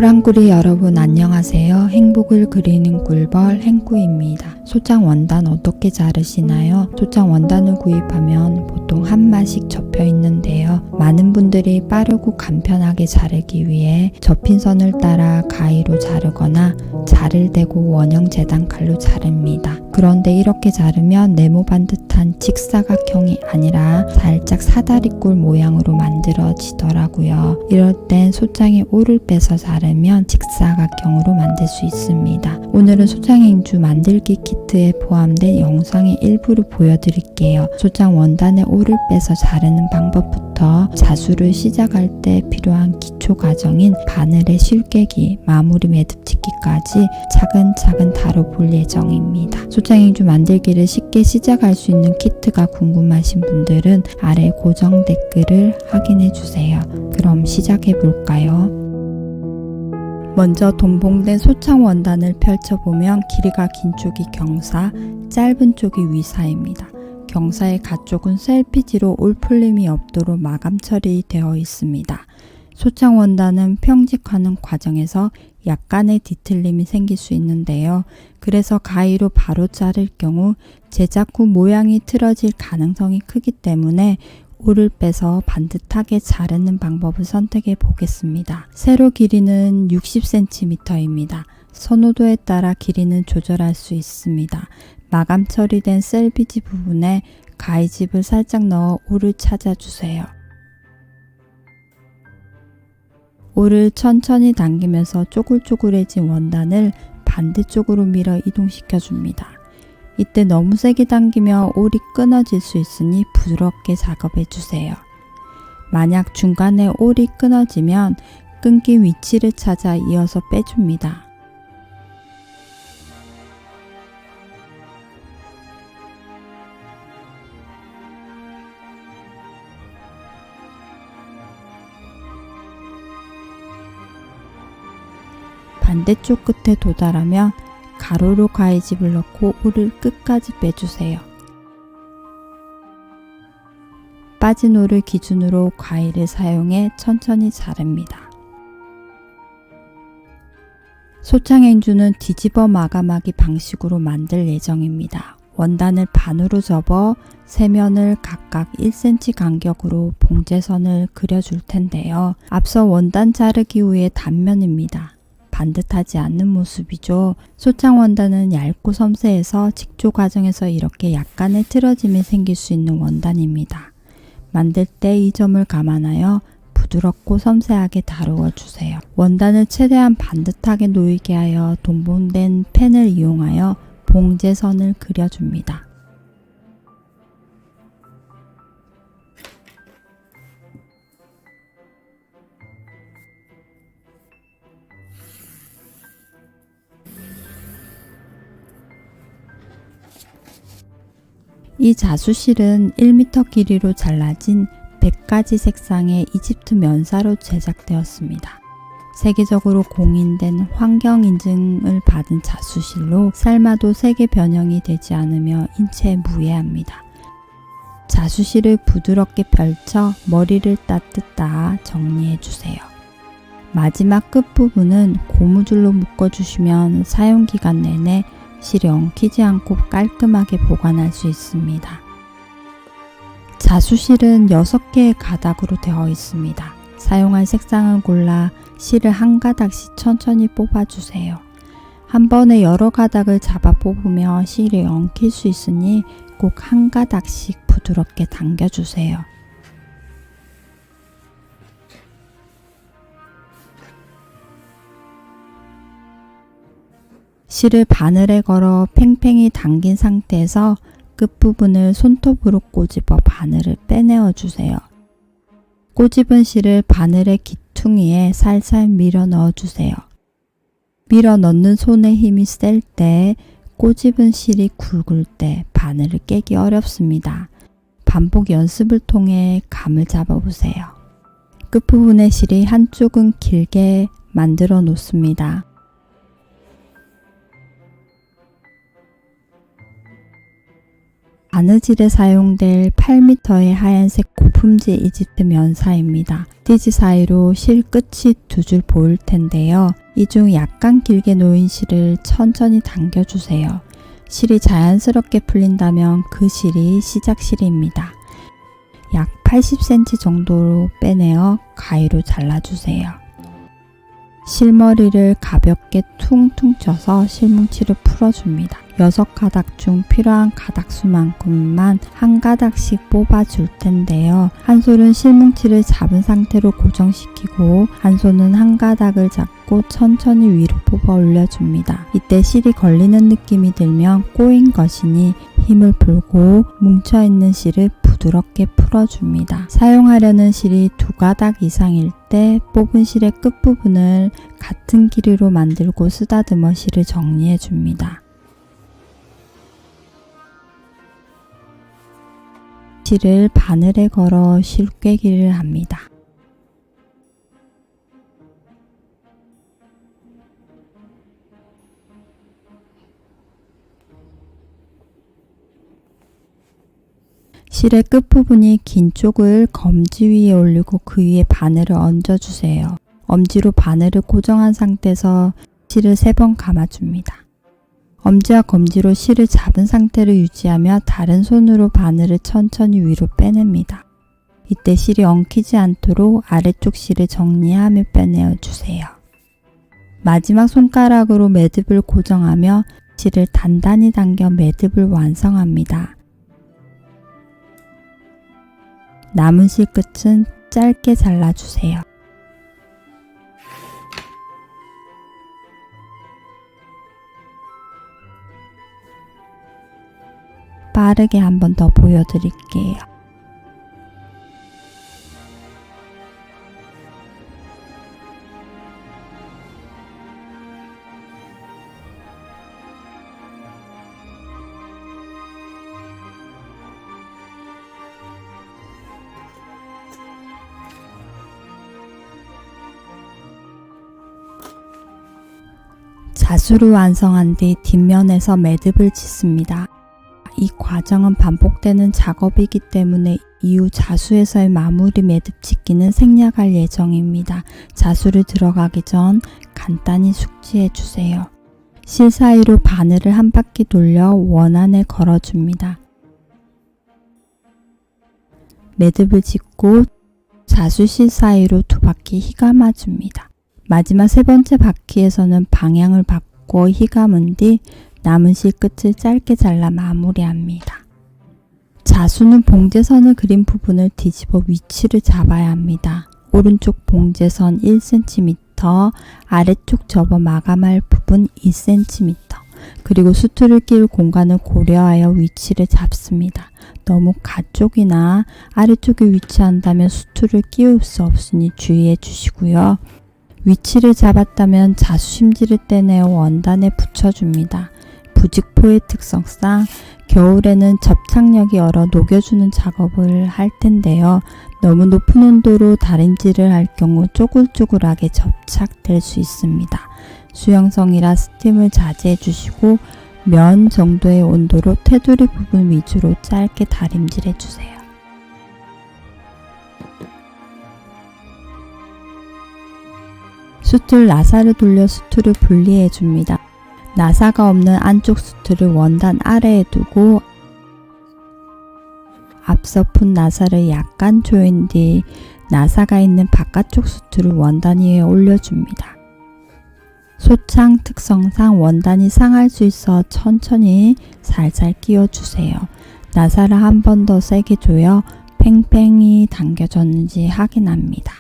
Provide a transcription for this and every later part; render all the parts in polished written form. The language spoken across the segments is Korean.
호랑구리 여러분 안녕하세요. 행복을 그리는 꿀벌 행꾸입니다. 소장 원단 어떻게 자르시나요? 소장 원단을 구입하면 보통 한 마씩 접혀 있는데요. 많은 분들이 빠르고 간편하게 자르기 위해 접힌 선을 따라 가위로 자르거나 자를 대고 원형 재단 칼로 자릅니다. 그런데 이렇게 자르면 네모 반듯한 직사각형이 아니라 살짝 사다리꼴 모양으로 만들어지더라고요. 이럴 땐 소장의 올을 빼서 자르면 직사각형으로 만들 수 있습니다. 오늘은 소장행주 만들기 키트에 포함된 영상의 일부를 보여드릴게요. 소장 원단의 올을 빼서 자르는 방법부터 자수를 시작할 때 필요한 기초 과정인 바늘의 실깨기, 마무리 매듭짓기까지 차근차근 다뤄볼 예정입니다. 소장행주 만들기를 쉽게 시작할 수 있는 키트가 궁금하신 분들은 아래 고정 댓글을 확인해주세요. 그럼 시작해볼까요? 먼저 동봉된 소창 원단을 펼쳐보면 길이가 긴 쪽이 경사, 짧은 쪽이 위사입니다. 경사의 가쪽은 셀피지로 올 풀림이 없도록 마감 처리되어 있습니다. 소창 원단은 평직하는 과정에서 약간의 뒤틀림이 생길 수 있는데요. 그래서 가위로 바로 자를 경우 제작 후 모양이 틀어질 가능성이 크기 때문에 올을 빼서 반듯하게 자르는 방법을 선택해 보겠습니다. 세로 길이는 60cm입니다. 선호도에 따라 길이는 조절할 수 있습니다. 마감 처리된 셀비지 부분에 가위집을 살짝 넣어 올을 찾아주세요. 올을 천천히 당기면서 쪼글쪼글해진 원단을 반대쪽으로 밀어 이동시켜 줍니다. 이때 너무 세게 당기면 올이 끊어질 수 있으니 부드럽게 작업해 주세요. 만약 중간에 올이 끊어지면 끊긴 위치를 찾아 이어서 빼줍니다. 반대쪽 끝에 도달하면 가로로 가위집을 넣고 올을 끝까지 빼주세요. 빠진 올을 기준으로 가위를 사용해 천천히 자릅니다. 소창행주는 뒤집어 마감하기 방식으로 만들 예정입니다. 원단을 반으로 접어 세 면을 각각 1cm 간격으로 봉제선을 그려줄 텐데요. 앞서 원단 자르기 후의 단면입니다. 반듯하지 않는 모습이죠. 소창 원단은 얇고 섬세해서 직조 과정에서 이렇게 약간의 틀어짐이 생길 수 있는 원단입니다. 만들 때 이 점을 감안하여 부드럽고 섬세하게 다루어 주세요. 원단을 최대한 반듯하게 놓이게 하여 동봉된 펜을 이용하여 봉제선을 그려줍니다. 이 자수실은 1m 길이로 잘라진 100가지 색상의 이집트 면사로 제작되었습니다. 세계적으로 공인된 환경 인증을 받은 자수실로 삶아도 색의 변형이 되지 않으며 인체에 무해합니다. 자수실을 부드럽게 펼쳐 머리를 따뜻 닿아 정리해 주세요. 마지막 끝부분은 고무줄로 묶어주시면 사용기간 내내 실이 엉키지 않고 깔끔하게 보관할 수 있습니다. 자수실은 6개의 가닥으로 되어 있습니다. 사용할 색상을 골라 실을 한 가닥씩 천천히 뽑아주세요. 한 번에 여러 가닥을 잡아 뽑으면 실이 엉킬 수 있으니 꼭 한 가닥씩 부드럽게 당겨주세요. 실을 바늘에 걸어 팽팽히 당긴 상태에서 끝부분을 손톱으로 꼬집어 바늘을 빼내어 주세요. 꼬집은 실을 바늘의 기퉁이에 살살 밀어 넣어 주세요. 밀어 넣는 손의 힘이 셀 때, 꼬집은 실이 굵을 때 바늘을 깨기 어렵습니다. 반복 연습을 통해 감을 잡아 보세요. 끝부분의 실이 한쪽은 길게 만들어 놓습니다. 바느질에 사용될 8m의 하얀색 고품질 이집트 면사입니다. 스티치 사이로 실 끝이 두 줄 보일 텐데요. 이 중 약간 길게 놓인 실을 천천히 당겨주세요. 실이 자연스럽게 풀린다면 그 실이 시작 실입니다. 약 80cm 정도로 빼내어 가위로 잘라주세요. 실머리를 가볍게 퉁퉁 쳐서 실뭉치를 풀어줍니다. 6가닥 중 필요한 가닥수만큼만 한 가닥씩 뽑아줄 텐데요. 한 손은 실뭉치를 잡은 상태로 고정시키고 한 손은 한 가닥을 잡고 천천히 위로 뽑아 올려줍니다. 이때 실이 걸리는 느낌이 들면 꼬인 것이니 힘을 풀고 뭉쳐있는 실을 부드럽게 풀어줍니다. 사용하려는 실이 2가닥 이상일 때 뽑은 실의 끝부분을 같은 길이로 만들고 쓰다듬어 실을 정리해줍니다. 실을 바늘에 걸어 실 꿰기를 합니다. 실의 끝부분이 긴 쪽을 검지 위에 올리고 그 위에 바늘을 얹어주세요. 엄지로 바늘을 고정한 상태에서 실을 3번 감아줍니다. 엄지와 검지로 실을 잡은 상태를 유지하며 다른 손으로 바늘을 천천히 위로 빼냅니다. 이때 실이 엉키지 않도록 아래쪽 실을 정리하며 빼내어 주세요. 마지막 손가락으로 매듭을 고정하며 실을 단단히 당겨 매듭을 완성합니다. 남은 실 끝은 짧게 잘라주세요. 빠르게 한 번 더 보여드릴게요. 자수를 완성한 뒤 뒷면에서 매듭을 짓습니다. 이 과정은 반복되는 작업이기 때문에 이후 자수에서의 마무리 매듭 짓기는 생략할 예정입니다. 자수를 들어가기 전 간단히 숙지해 주세요. 실 사이로 바늘을 한 바퀴 돌려 원 안에 걸어줍니다. 매듭을 짓고 자수실 사이로 2바퀴 휘감아 줍니다. 마지막 3번째 바퀴에서는 방향을 바꿔 휘감은 뒤 남은 실 끝을 짧게 잘라 마무리합니다. 자수는 봉제선을 그린 부분을 뒤집어 위치를 잡아야 합니다. 오른쪽 봉제선 1cm, 아래쪽 접어 마감할 부분 2cm, 그리고 수트를 끼울 공간을 고려하여 위치를 잡습니다. 너무 가쪽이나 아래쪽에 위치한다면 수트를 끼울 수 없으니 주의해 주시고요. 위치를 잡았다면 자수 심지를 떼내어 원단에 붙여줍니다. 부직포의 특성상 겨울에는 접착력이 얼어 녹여주는 작업을 할 텐데요. 너무 높은 온도로 다림질을 할 경우 쪼글쪼글하게 접착될 수 있습니다. 수영성이라 스팀을 자제해 주시고 면 정도의 온도로 테두리 부분 위주로 짧게 다림질해 주세요. 수틀 나사를 돌려 수트를 분리해 줍니다. 나사가 없는 안쪽 수트를 원단 아래에 두고 앞서 푼 나사를 약간 조인 뒤 나사가 있는 바깥쪽 수트를 원단 위에 올려줍니다. 소창 특성상 원단이 상할 수 있어 천천히 살살 끼워주세요. 나사를 한 번 더 세게 조여 팽팽히 당겨졌는지 확인합니다.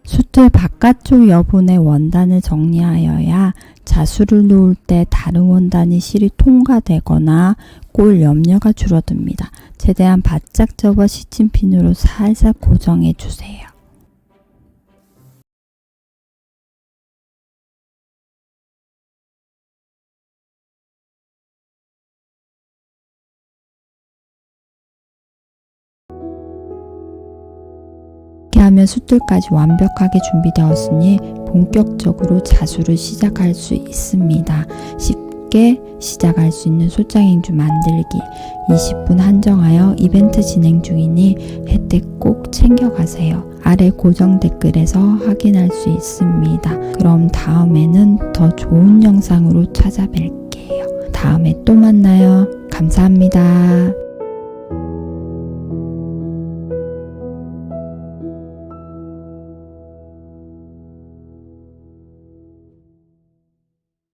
수틀 바깥쪽 여분의 원단을 정리하여야 자수를 놓을 때 다른 원단이 실이 통과되거나 꼴 염려가 줄어듭니다. 최대한 바짝 접어 시침핀으로 살살 고정해 주세요. 이렇게 하면 수틀까지 완벽하게 준비되었으니 본격적으로 자수를 시작할 수 있습니다. 쉽게 쉽게 시작할 수 있는 소장행주 만들기 20분 한정하여 이벤트 진행 중이니 혜택 꼭 챙겨가세요. 아래 고정 댓글에서 확인할 수 있습니다. 그럼 다음에는 더 좋은 영상으로 찾아뵐게요. 다음에 또 만나요. 감사합니다.